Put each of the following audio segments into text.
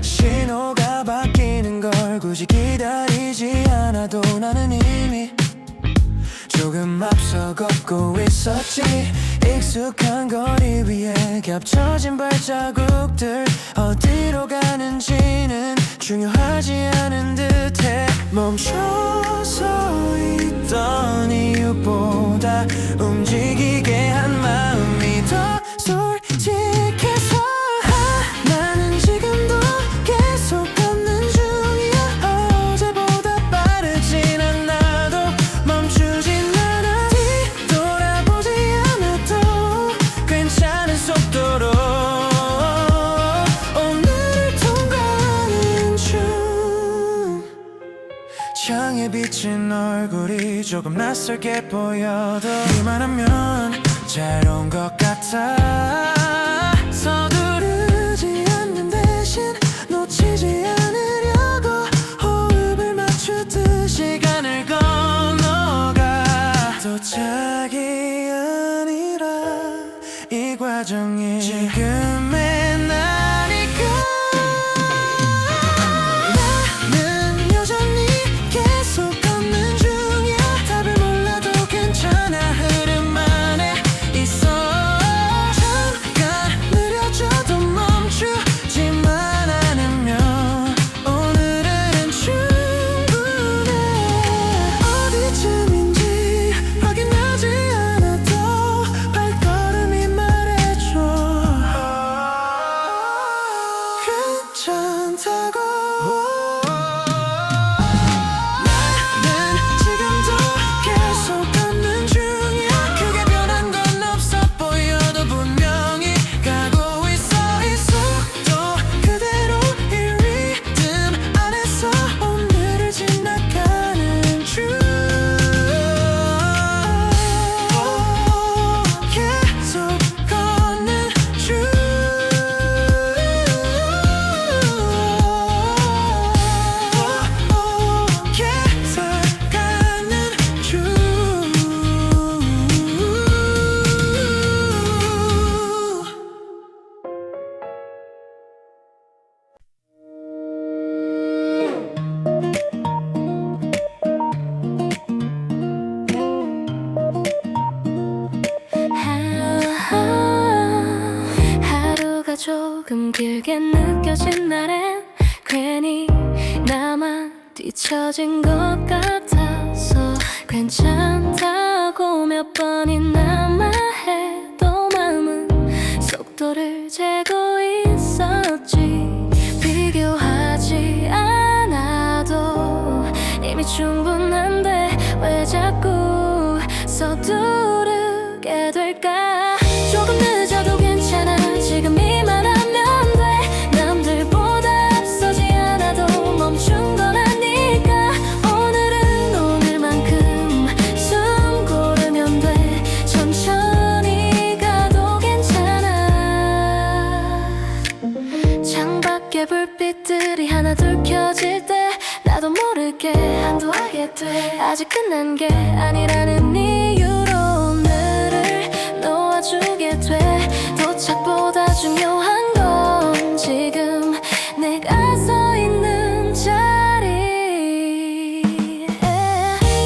신호가 바뀌는 걸 굳이 기다리지 않아도 나는 이미 조금 앞서 걷고 있었지. 익숙한 거리 위에 겹쳐진 발자국들, 어디로 가는지는 중요하지 않은 듯해. 멈춰서 있던 이유보다 움직이게 한 마음이 더 솔직해서 나는 지금도 계속 걷는 중이야. 어제보다 빠르진 않아도 멈추진 않아. 뒤돌아보지 않아도 괜찮은 속도로 오늘을 통과하는 중. 창에 비친 얼굴이 조금 낯설게 보여도 이만하면 잘 온 것 같아. 서두르지 않는 대신 놓치지 않으려고 호흡을 맞추듯 시간을 건너가. 도착이 아니라 이 과정이 지금의 나니까. 나는 여전히 계속 걷는 중이야. 답을 몰라도 괜찮아. 흐름 안에 있어. 잠깐 느려져도 멈추지만 않으면 오늘은 충분해. 어디쯤인지 확인하지 않아도 발걸음이 말해줘 괜찮다고. 나는 지금도 계속 걷는 중이야. 크게 변한 건 없어 보여도 분명히 가고 있어. 이 속도 그대로 이 리듬 안에서 오늘을 지나가는 중. 계속 걷는 중. 계속 가는 중. 하루가 조금 길게 느껴진 날엔 괜히 나만 뒤처진 것 같아서 괜찮다고 몇 번이나 말해도 마음은 속도를 재고 있었지. 비교하지 않아도 이미 충분한데 왜 자꾸 서두르게 될까. 조금 늦어도 괜찮아. 지금 이만하면 돼. 남들보다 앞서지 않아도 멈춘 건 아니까. 오늘은 오늘만큼 숨 고르면 돼. 천천히 가도 괜찮아. 창밖에 불빛들이 하나둘 켜질 때 나도 모르게 안도하게 돼. 아직 끝난 게 아니라는 이유로 오늘을 놓아주게 돼. 도착보다 중요한 건 지금 내가 서 있는 자리.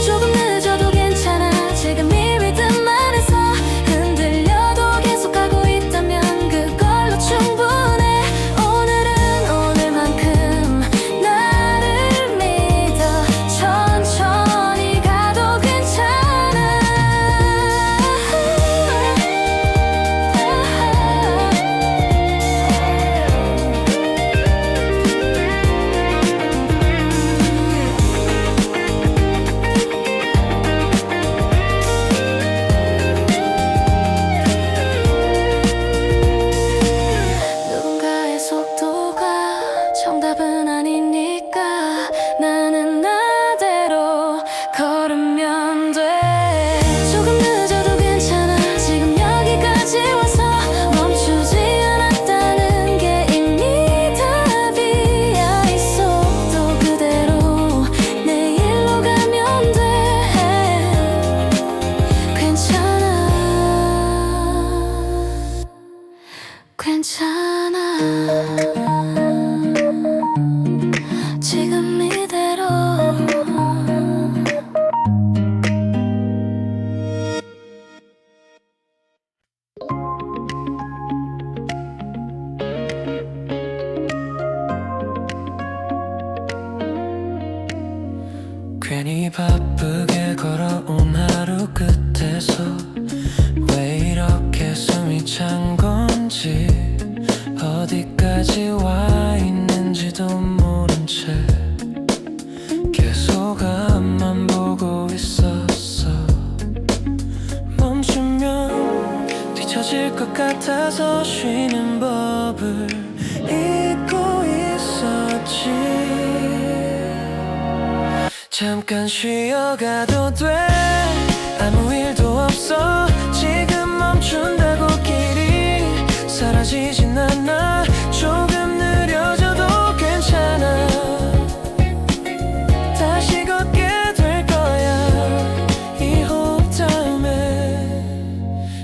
조금 늦어도 괜찮아. 지금 이 리듬 안에서 흔들려도 계속 가고 있다면 그걸로 충분해. 오늘은 오늘만큼 나를 믿어. 천천히 가도 괜찮아. 바쁘게 걸어온 하루 끝에서 왜 이렇게 숨이 찬 건지 어디까지 와 있는지도 모른 채 계속 앞만 보고 있었어. 멈추면 뒤처질 것 같아서 쉬는 법을 잊고 있었지. 잠깐 쉬어가도 돼. 아무 일도 없어. 지금 멈춘다고 길이 사라지진 않아. 조금 느려져도 괜찮아. 다시 걷게 될 거야. 이 호흡 다음에.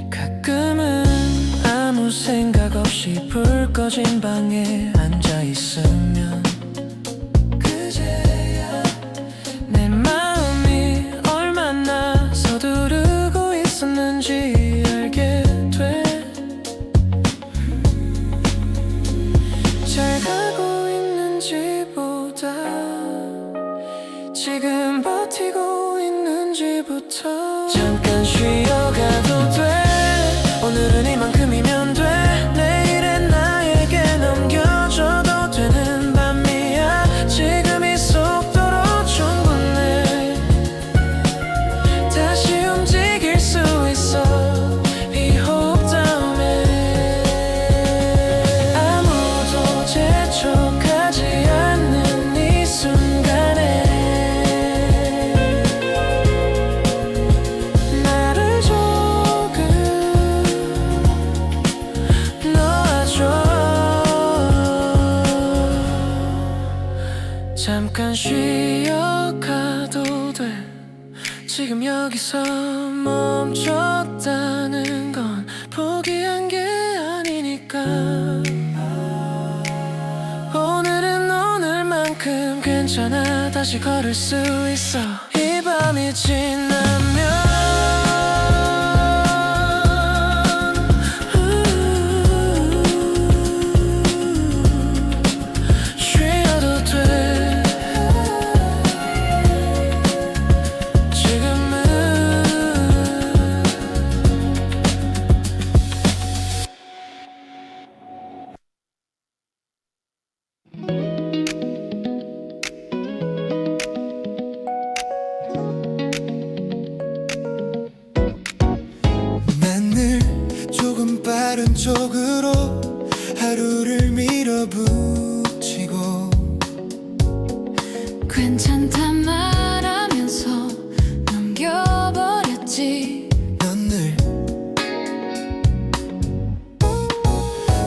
가끔은 아무 생각 없이 불 꺼진 방에 앉아 있으면 그제야 내 마음이 얼마나 서두르고 있었는지 알게 돼. 잘 가고 있는지보다 지금 버티고 있는지부터. 잠깐 쉬어가도 돼. 오늘은 이만큼이면 돼. 내일은 나에게 넘겨줘도 되는 밤이야. 지금 이 속도로 충분해. 다시 움직일 수 있어. 이 호흡 다음에. 아무도 재촉하지 않는 이 순간에 나를 조금 놓아줘. 잠깐 쉬어가도 돼. 지금 여기서 멈췄다는 건 포기한 게 아니니까. 오늘은 오늘만큼 괜찮아. 다시 걸을 수 있어. 이 밤이 지나면 쉬어도 돼. 지금은 난 늘 조금 빠른 쪽으로 하루를 밀어붙이고 괜찮다 말하면서 넘겨버렸지.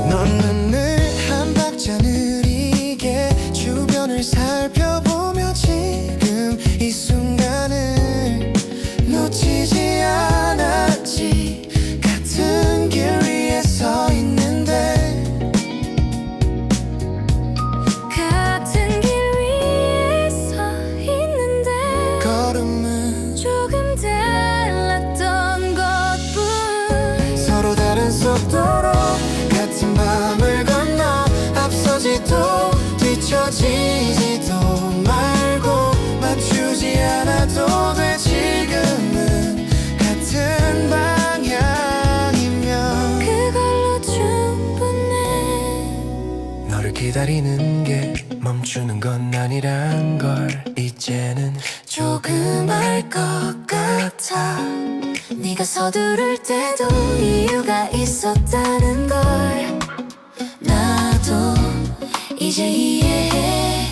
너는 늘 한 박자 느리게 주변을 살펴보며 지금 이 순간을 놓치지 않았지. 같은 길 위에 서 있는데 같은 길 위에 서 있는데 걸음은 조금 달랐던 것뿐. 서로 다른 속도로 같은 밤을 건너 앞서지도 뒤처지지도 말고 맞추지 않아도 돼. 지금은 같은 방향이면 그걸로 충분해. 너를 기다리는 게 멈추는 건 아니란 걸 이제는 조금 알 것 같아. 네가 서두를 때도 이유가 있었다는 걸 나도 이제 이해해.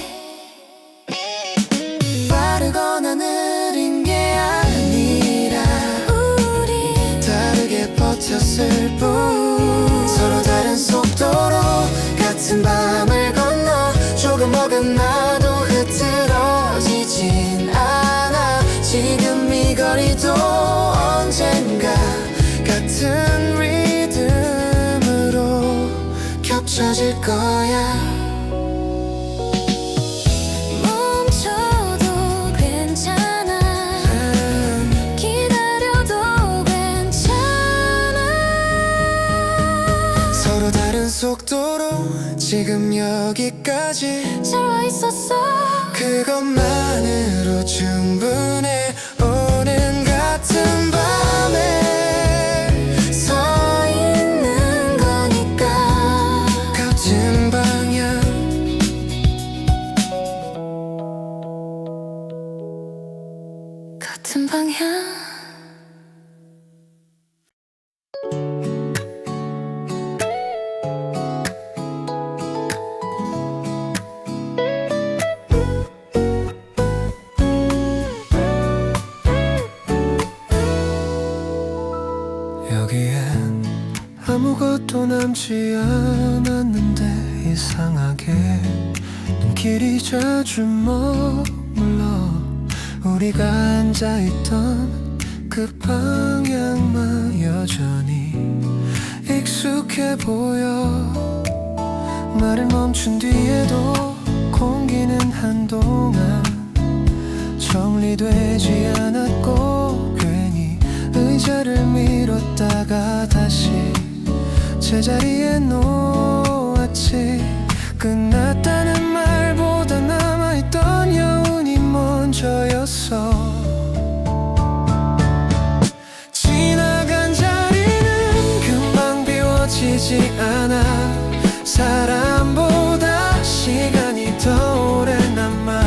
빠르거나 느린 게 아니라 우리 다르게 버텼을 뿐. 서로 다른 속도로 같은 밤을 건너 조금 어긋나도 흐트러지진 않아. 지금 이 거리도 언젠가 같은 리듬으로 겹쳐질 거야. 멈춰도 괜찮아. 기다려도 괜찮아. 서로 다른 속도로 지금 여기까지 잘 와 있었어. 그것만으로 충분해. 오는 같은 밤에 서 있는 거니까. 같은 방향 같은 방향. 여기엔 아무것도 남지 않았는데 이상하게 눈길이 자주 머물러. 우리가 앉아있던 그 방향만 여전히 익숙해 보여. 말을 멈춘 뒤에도 공기는 한동안 정리되지 않았고, 괜히 의자를 밀었다가 다시 제자리에 놓았지. 끝났다는 말보다 남아있던 여운이 먼저였어. 지나간 자리는 금방 비워지지 않아. 사람보다 시간이 더 오래 남아.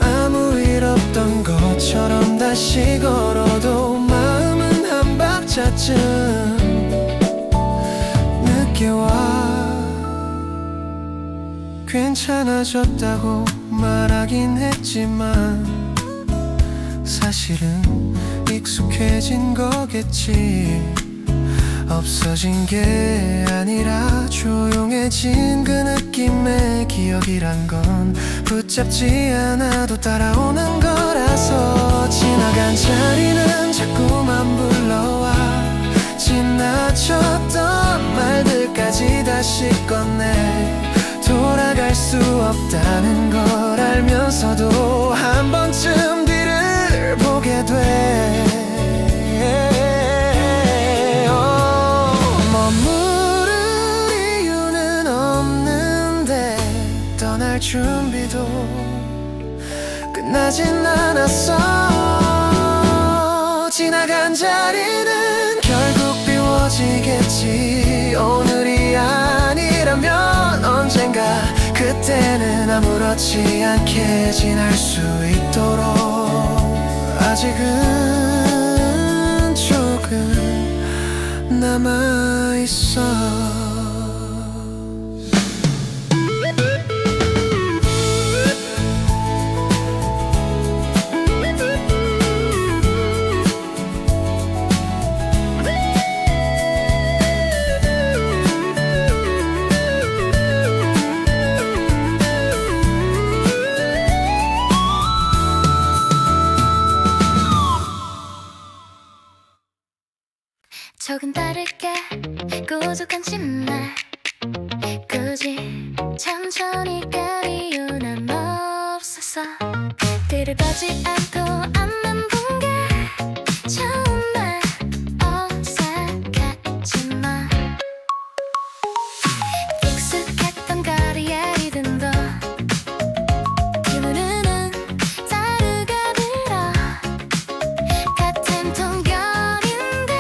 아무 일 없던 것처럼 다시 걸어도 마음은 한 박자쯤 늦게 와. 괜찮아졌다고 말하긴 했지만 사실은 익숙해진 거겠지. 없어진 게 아니라 조용해진 그 느낌의 기억이란 건 붙잡지 않아도 따라오는 거라서. 지나간 자리는 자꾸만 불러와. 지나쳤던 말들까지 다시 꺼내. 돌아갈 수 없다는 걸 알면서도 한 번쯤 뒤를 보게 돼. 머무를 이유는 없는데 떠날 준비도 끝나진 않았어. 지나간 자리는 결국 비워지겠지. 오늘이 아니라면 언젠가 그때는 아무렇지 않게 지날 수 있도록 아직은 조금 남아있어. 조금 다르게 고독한 침날 굳이 천천히 갈 이유는 없었어. 뒤를 보지 않고 앞만 본 게 정말 어색했지만 익숙했던 거리에 리듬도 기분은 다르게 들어. 같은 통결인데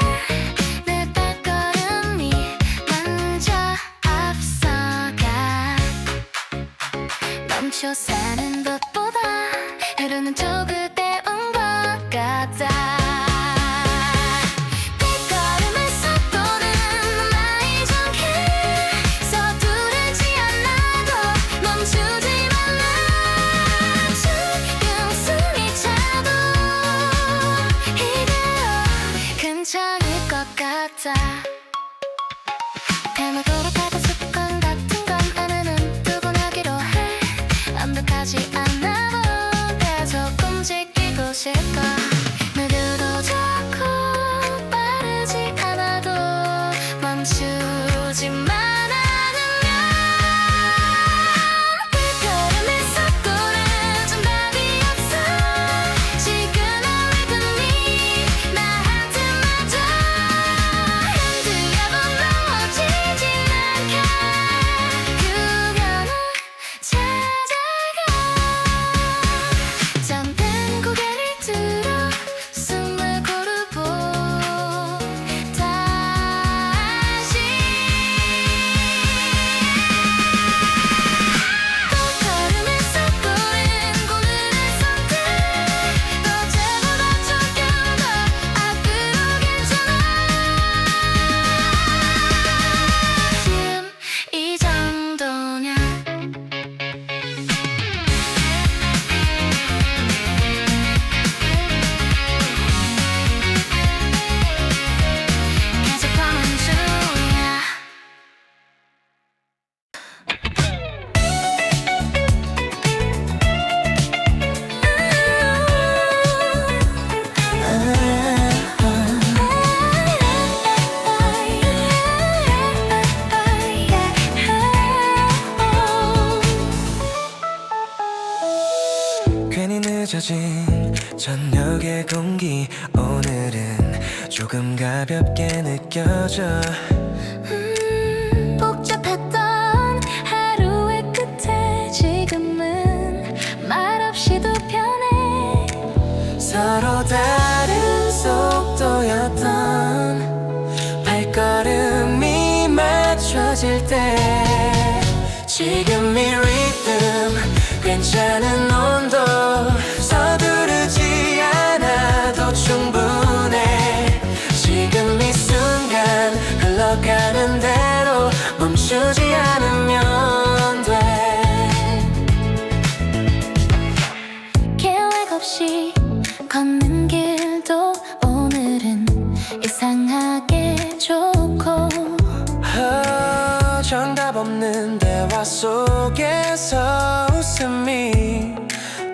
내 발걸음이 먼저 앞서가. 멈춰 사는 것보다 하루는 조금 때운 것 속의 공기 오늘은 조금 가볍게 느껴져. 복잡했던 하루의 끝에 지금은 말없이도 편해. 서로 다른 속도였던 발걸음이 맞춰질 때 지금 이 리듬 괜찮은 온도 서두르지 않아도 충분해. 지금 이 순간 흘러가는 대로 멈추지 않으면 돼. 계획 없이 걷는 길도 오늘은 이상하게 좋고. 정답 없는 대화 속에서 웃음이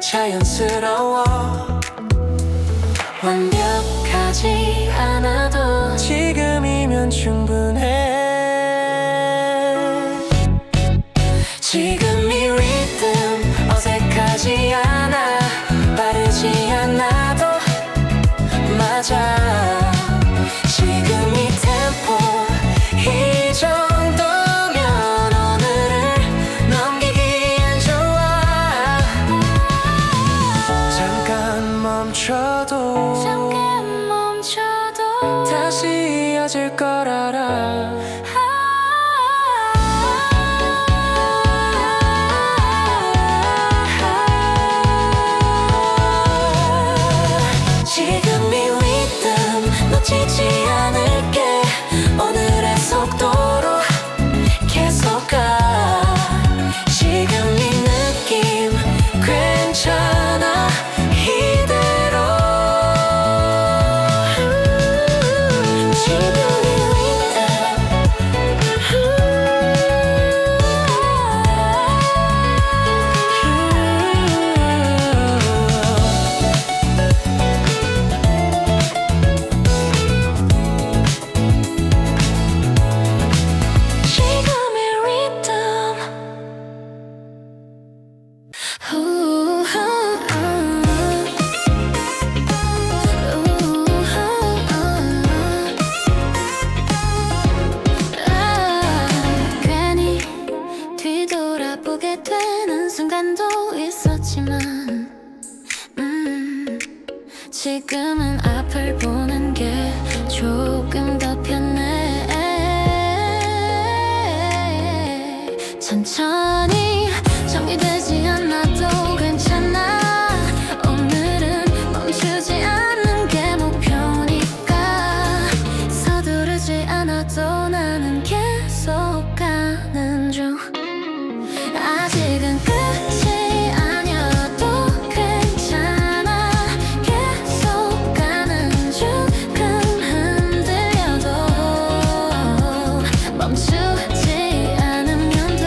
자연스러워. 완벽하지 않아도 지금이면 충분해. 지금 이 리듬 어색하지 않아. 빠르지 않아도 맞아. 지금 이 템포 이 정도면 오늘을 넘기기엔 좋아. 잠깐 멈춰도 다시 이어질 걸 알아. 지금 이 리듬 놓치지 않을게. 오늘의 속도로 계속 가. 지금 이 느낌 괜찮아 이대로. 지금 이 괜히 뒤돌아보게 되는 순간도 있었지만 지금은 앞을 보는 게 조금 더 편해. 천천히 정리되지 않아도 괜찮아. 오늘은 멈추지 않는 게 목표니까. 서두르지 않아도 나는 계속 가는 중. 아직은 끝이 아니어도 괜찮아. 계속 가는 중. 금 흔들려도 멈추지 않으면 돼.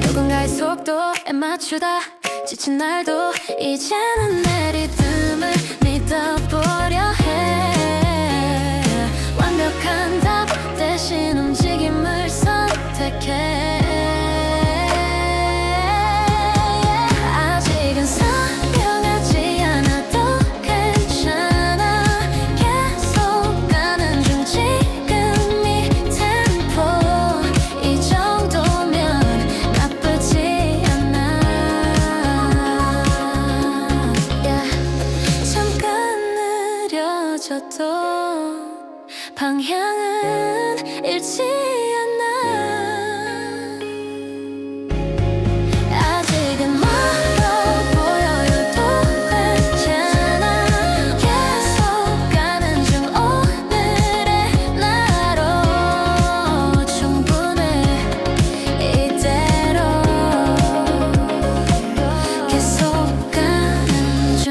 누군가의 속도에 맞추다 지친 날도 이제는 내 리듬을 믿어보려 해. 완벽한 답 대신 움직임을 선택해. 아직은 선명하지 않아도 괜찮아. 계속 가는 중. 지금 이 템포 이 정도면 나쁘지 않아. 잠깐 느려져도 방향은 잃지 않아. 아직은 멀어 보여도 괜찮아. 계속 가는 중. 오늘의 나로 충분해 이대로. 계속 가는 중.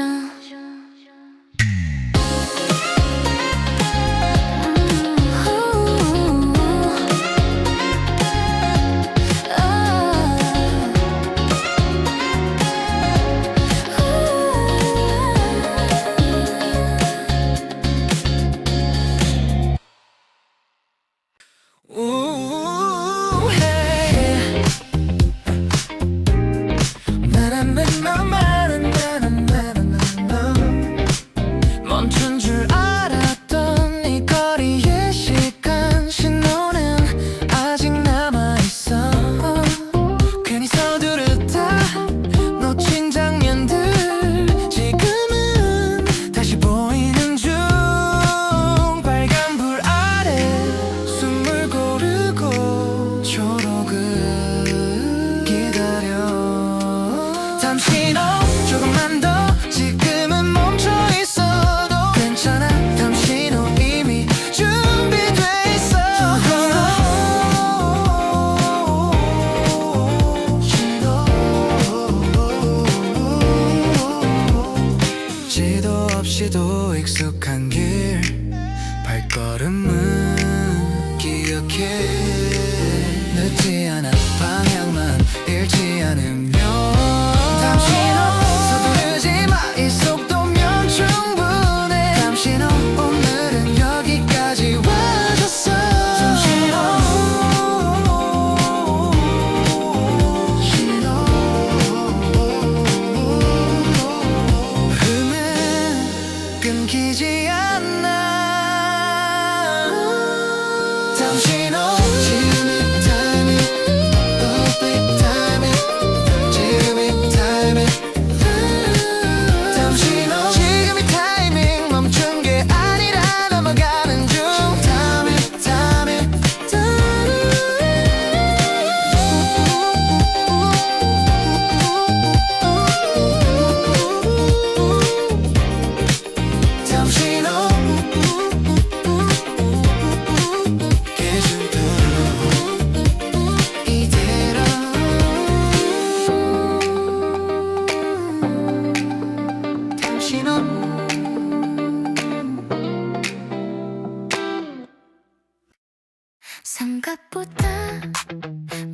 신혼. 생각보다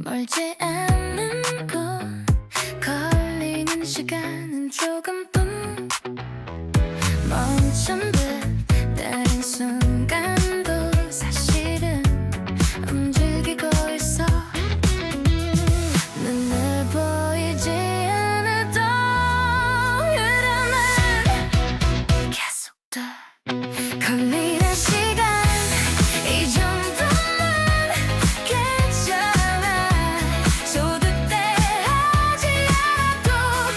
멀지 않은 곳 걸리는 시간은 조금뿐 멈춘 듯 때린 순간도 사실은 움직이고 있어 눈에 보이지 않아도 흐름은 계속돼 걸리는 시간 이 정도면 괜찮아 소득대하지 않아도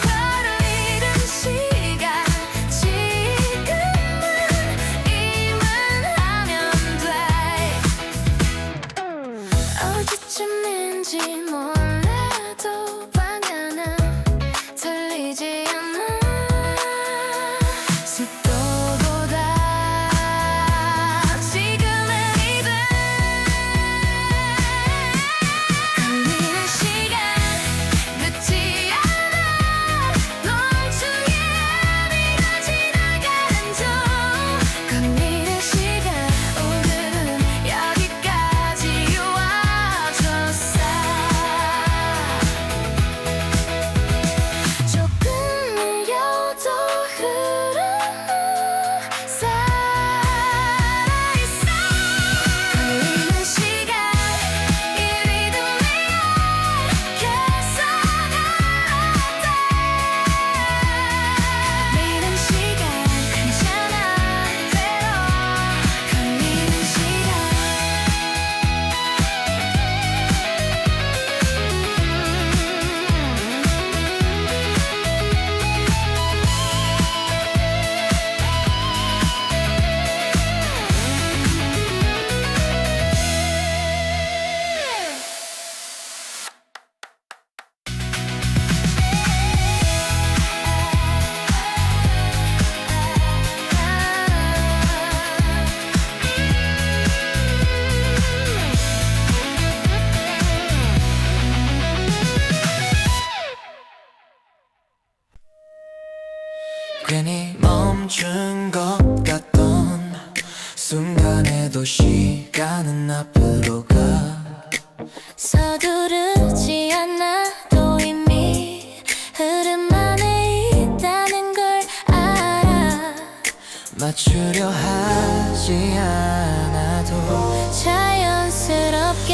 걸리는 시간 지금은 이만하면 돼 어디쯤인지 몰라도 방향은 틀리지 않아 습도보다 지금은 이대 걸리는 시간 늦지 않아 멈추게 네가 지나가는 중 걸리는 시간 오늘은 여기까지 와줬어 조금 밀려도 흐르는 살아있어 걸리는 시간 이 리듬이야 계속 알아대 미는 시간 괜찮아 대로 걸리는 시간 괜히 멈춘 것 같던 순간에도 시간은 앞으로 가 서두르지 않아도 이미 흐름 안에 있다는 걸 알아 맞추려 하지 않아도 자연스럽게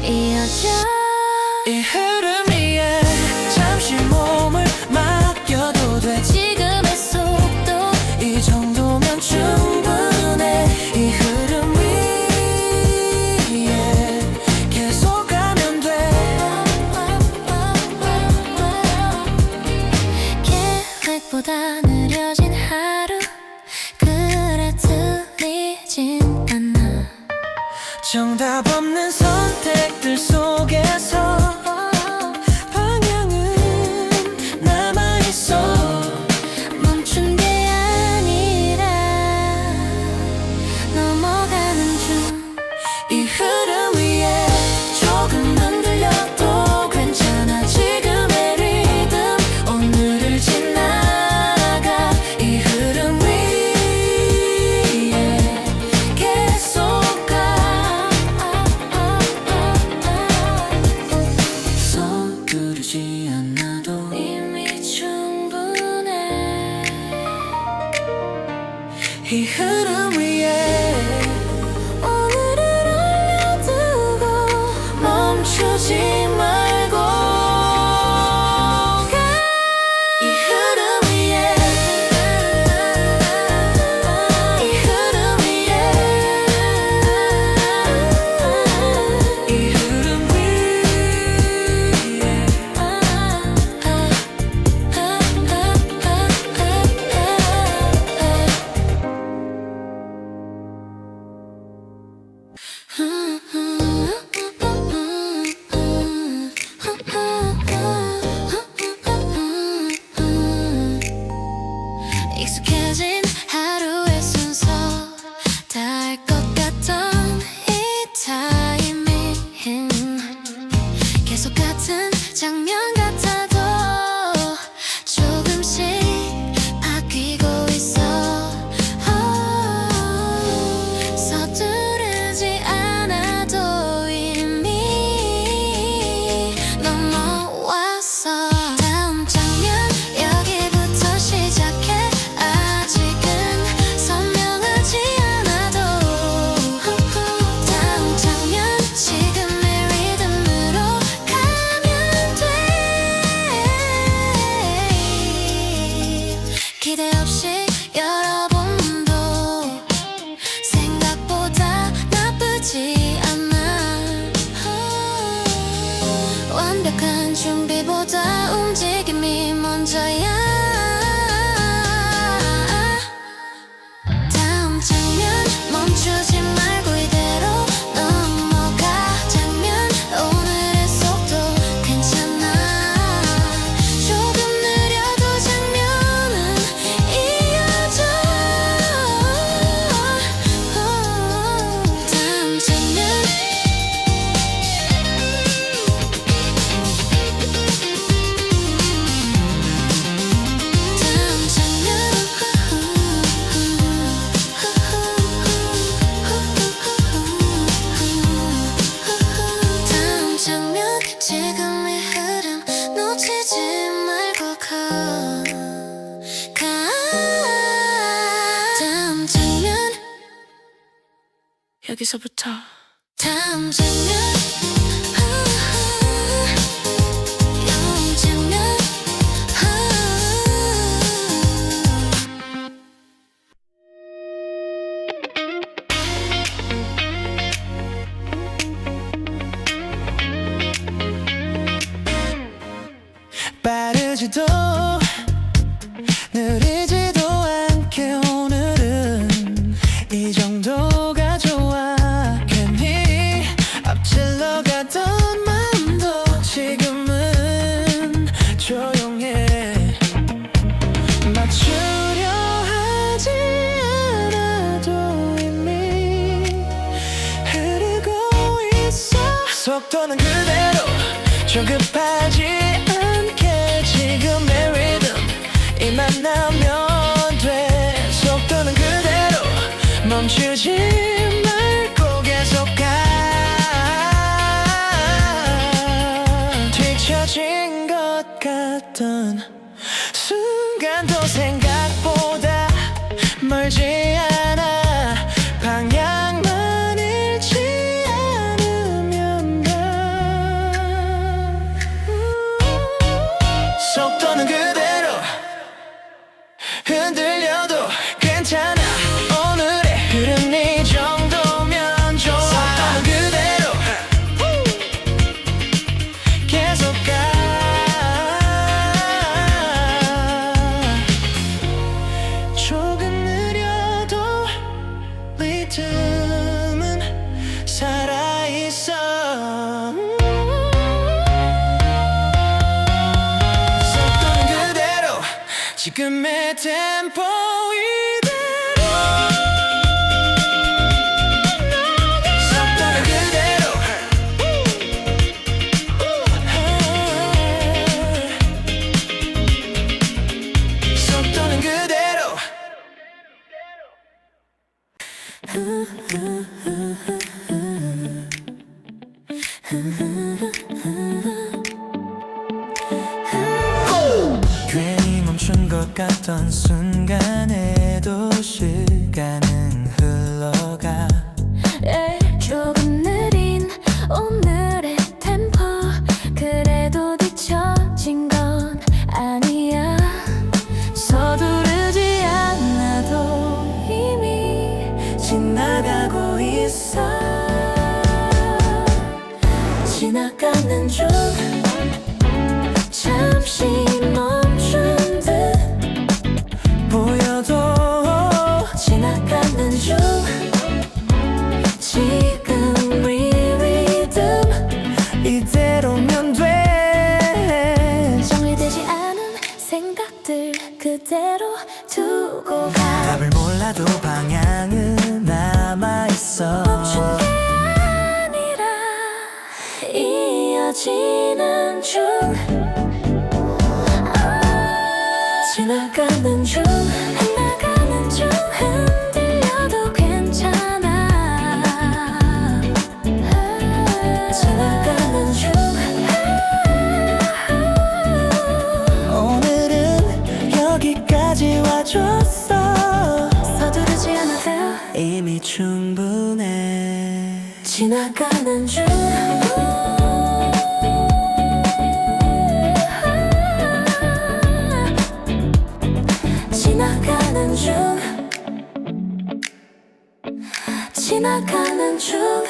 이어져 이 흐름 위에 잠시 몸을 맡겨도 돼 지금의 속도 이 정도면 충분해 이 흐름 위에 계속 가면 돼 계획보다 느려진 하루 그래 틀리진 않아 정답 없는 선택들 속에서 방향은 남아있어 멈춘 게 아니라 넘어가는 중 이 흐름 위에 조금 흔들려도 괜찮아 지금의 리듬 오늘을 지나가 이 흐름 위에 계속 가 서두르지 않아도 이미 충분해 이 흐름 위에 오늘을 올려두고 멈추지 말고 가 이 흐름 위에 이 흐름 위에 이 흐름 위에 기대 없이 열어본도 생각보다 나쁘지 않아. 완벽한 준비보다 움직임이 먼저야. 다음 장면 멈추지 말고 이대로 넘어가. 장면 오늘의 속도 괜찮아. 조금 느려도 장면은 이어져. 다음 장면. 다음 장면 지금의 흐름 놓치지 말고 가. 다음 장면 여기서부터 다음 장면 다음 장면 빠르지도 느리지도 않게 오늘은 이 정도가 좋아. 괜히 앞질러 가던 마음도 지금은 조용해. 맞추려 하지 않아도 이미 흐르고 있어. 속도는 그대로 조급하지 않게 지금의 리듬 이만 나면 돼. 속도는 그대로 멈추지 말고 계속 가. 뒤처진 것 같던 순간도 생각보다 멀지 않아. 방향만 잃지 않으면 돼. 속도는 그대로 흔들려도 괜찮아. 오늘의 흐름 이 정도면 좋아. 속도는 그대로 계속 가. 조금 느려도 리듬은 살아있어. 속도는 그대로 지금의 템포 이대로. 속도는 그대로 속도는 그대로. 괜히 멈춘 것 같던 순간에도 시간은 흘러가. 조금 느린 오늘의 템포. 그래도 뒤처진 건 아니야. 서두르지 않아도 이미 지나가고 있어. 지나가는 중 잠시 멈춘 듯 보여도 지나가는 중 지금 리듬 이대로면 돼. 정리되지 않은 생각들 그대로 두고 가. 답을 몰라도 방향은 남아있어. 멈춘 게 아니라 이어지는 중. 지나가는 중 나가는 중 흔들려도 괜찮아. 지나가는 중 오늘은 여기까지 와줬어. 서두르지 않아도 이미 충분해. 지나가는 중 지나 지나가는 중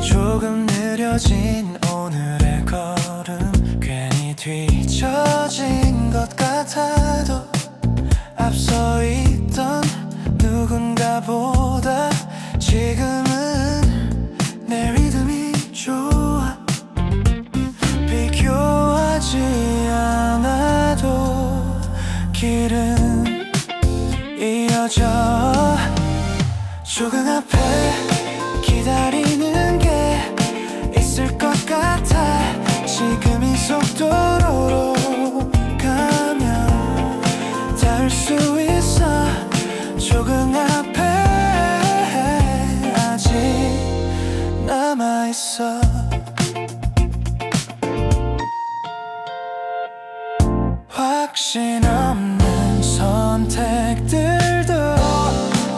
조금 느려진 오늘의 걸음 괜히 뒤처진 것 같아도 앞서 있던 누군가보다 지금은 내 리듬이 좋아 비교하지 않아도 길은 이어져 조금 앞에 기다리는 게 있을 것 같아 지금 이 속도로 가면 닿을 수 있어 조금 앞에 아직 남아있어 확신 없는 선택들도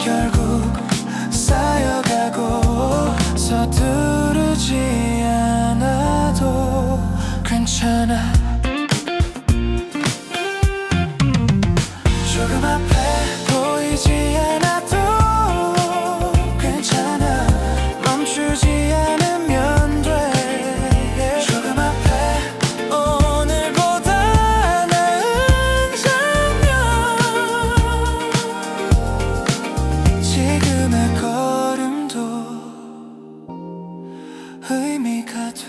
결국 쌓여가고 서두르지 않아도 괜찮아 조금 앞에 보이지 않아도 괜찮아 멈추지 않으면 돼 조금 앞에 오늘보다 나은 장면 지금의 걸음도 의미가 돼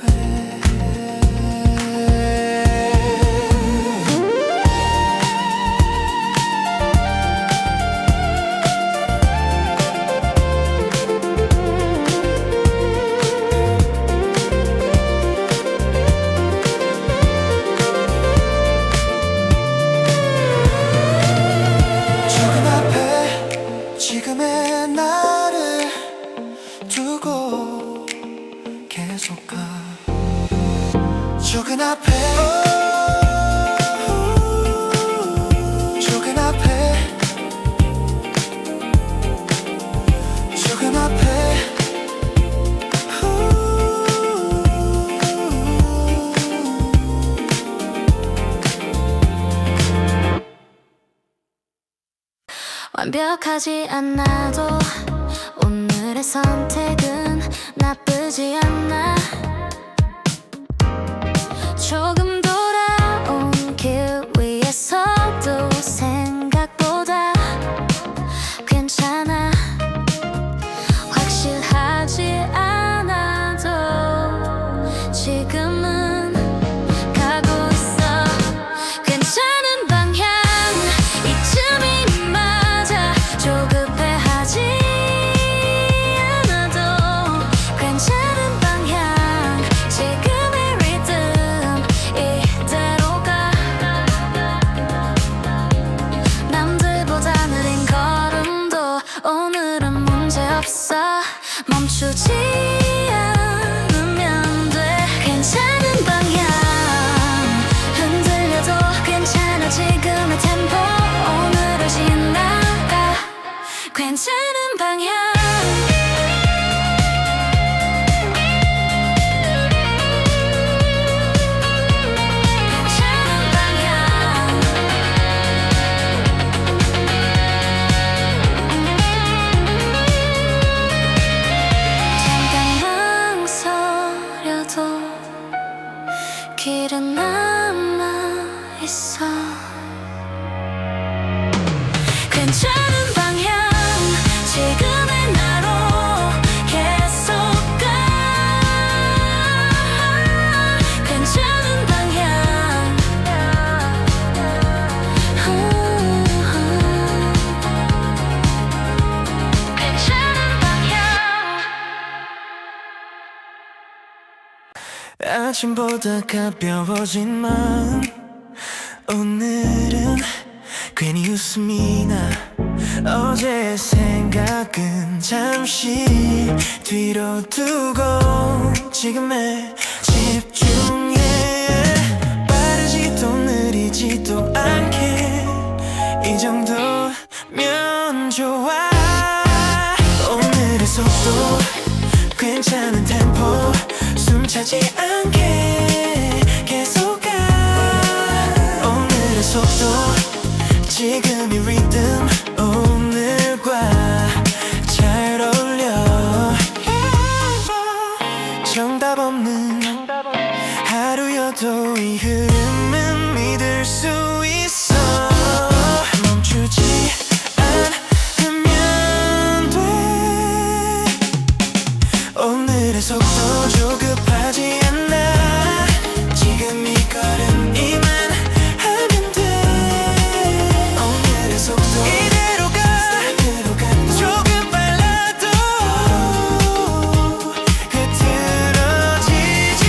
조금 앞에 지금의 나를 두고 계속 가 조금 앞에 조금 앞에 조금 앞에 완벽하지 않아도 오늘의 선택은 나쁘지 않아 조금 돌아온 길 위에서도 생각보다 괜찮아 확실하지 않아도 지금은 가고 있어 괜찮은 방향 이쯤이 맞아 조급해하지 않아도 괜찮은 방향 지금의 리듬 이대로 가 남들보다 느린 걸음도 오늘은 문제없어 멈추지 않으면 돼 괜찮은 방향 흔들려도 괜찮아 지금의 템포 오늘을 지나가 괜찮은 방향 괜찮은 방향 잠깐 망설여도 길은 남아있어 괜찮은 방향 지금의 나로 계속 가 괜찮은 방향 괜찮은 방향 아침보다 가벼워진 마음 오늘은 괜히 웃음이 나 어제의 생각은 잠시 뒤로 두고 지금에 집중해 빠르지도 느리지도 않게 이 정도면 좋아 오늘의 속도 괜찮은 템포 숨차지 않게 계속 가 오늘의 속도 지금이 리듬 오늘과 잘 어울려 정답 없는 하루여도 이 흐름은 믿을 수 있어 멈추지 않으면 돼 오늘의 속도 조급하지 않아 지금 이 걸음이만 하면 돼 오늘의 속도 이대로 가 조금 빨라도 흐트러지지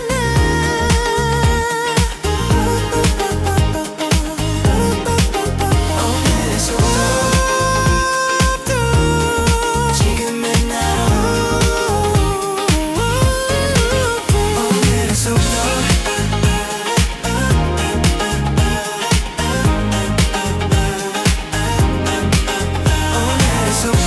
않아 오늘의 속도 지금은 나로 오늘의 속도 오늘의 속도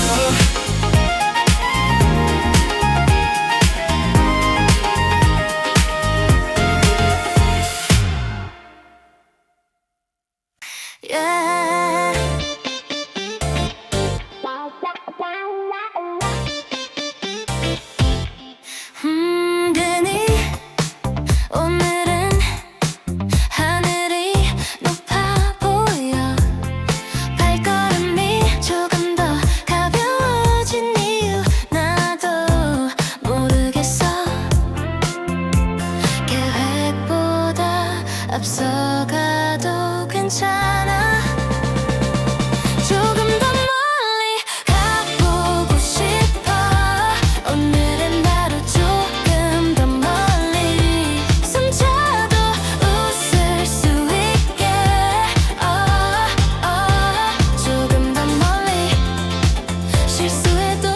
yeah. 괜히 오늘은 하늘이 높아 보여 발걸음이 조금 더 가벼워진 이유 나도 모르겠어 계획보다 앞서가도 괜찮아 조금 더 멀리 가보고 싶어 오늘은 나로 조금 더 멀리 숨차도 웃을 수 있게 조금 더 멀리 실수해도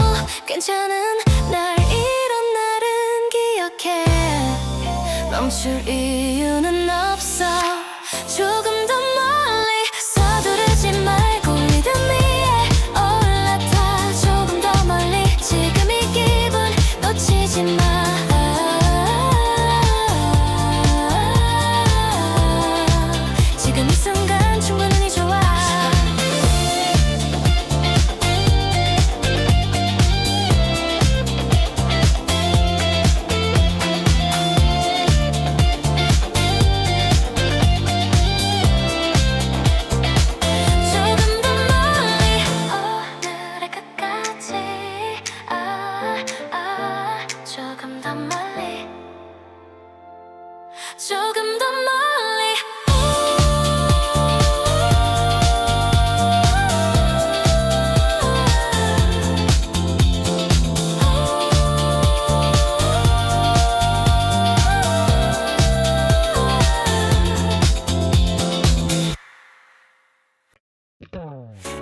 괜찮은 날 이런 날은 기억해 멈출 이유는 없어 조금 더 멀리 서두르지 말고 리듬 위에 올라타 조금 더 멀리 지금 이 기분 놓치지 마 지금 이 순간 충분히 좋아 조금 더 멀리 오늘의 끝까지 조금 더 멀리 조금 더 멀리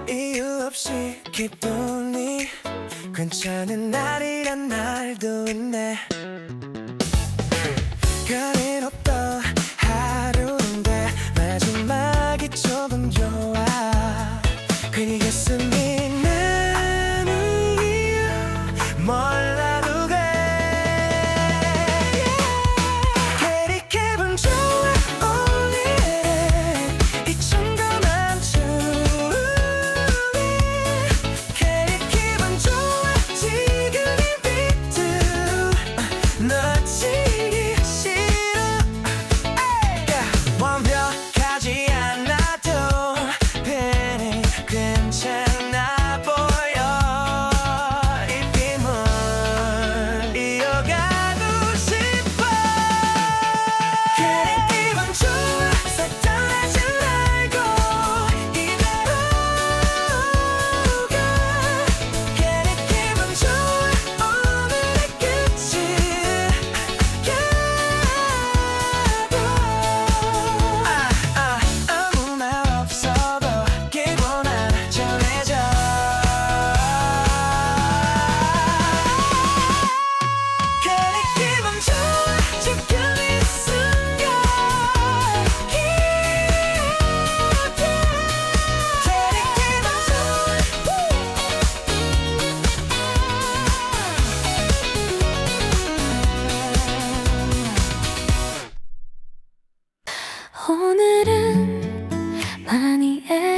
이유 없이 기분이 괜찮은 날이란 날도 있네 별일 없던 하루인데 마지막이 조금 좋아 그리게 숨이 나는 이유 몰라도 돼 괜히 기분 좋아 오늘은 이 청담한 추위 괜히 기분 좋아 지금 이 비트 놓치기 싫어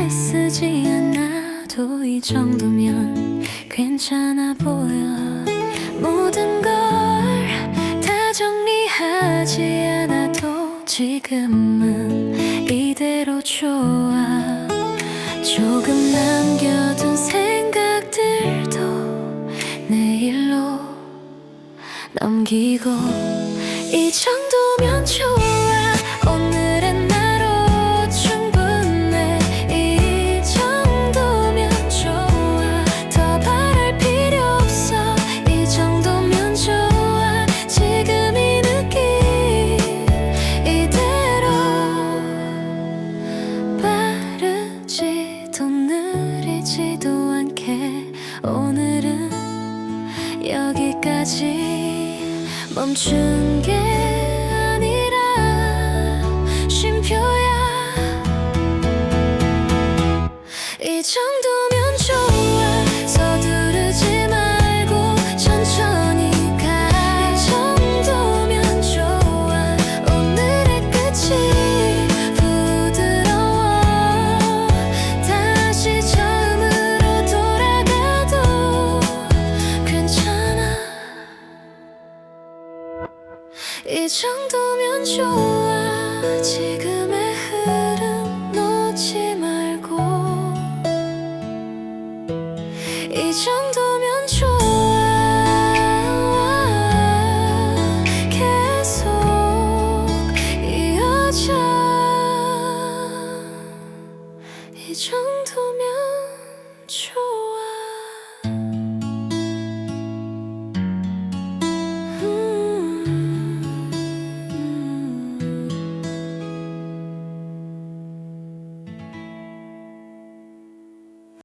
애쓰지 않아도 이 정도면 괜찮아 보여. 모든 걸 다 정리하지 않아도 지금은 이대로 좋아. 조금 남겨둔 생각들도 내일로 넘기고 이 정도면 좋아. 오늘은 나로 충분해. 이 정도면 좋아. 더 바랄 필요 없어. 이 정도면 좋아. 지금 이 느낌 이대로 빠르지도 느리지도 않게 오늘은 여기까지 멈춘 게 아니라 쉼표야. 이 정도면 좋아. 서두르지 말고 천천히 가. 이 정도면 좋아. 오늘의 끝이 부드러워. 다시 처음으로 돌아가도 괜찮아. 이 정도면 좋아. 지금의 흐름 놓지 말고. 이 정도면 좋아. 계속 이어져. 이 정도면 좋아.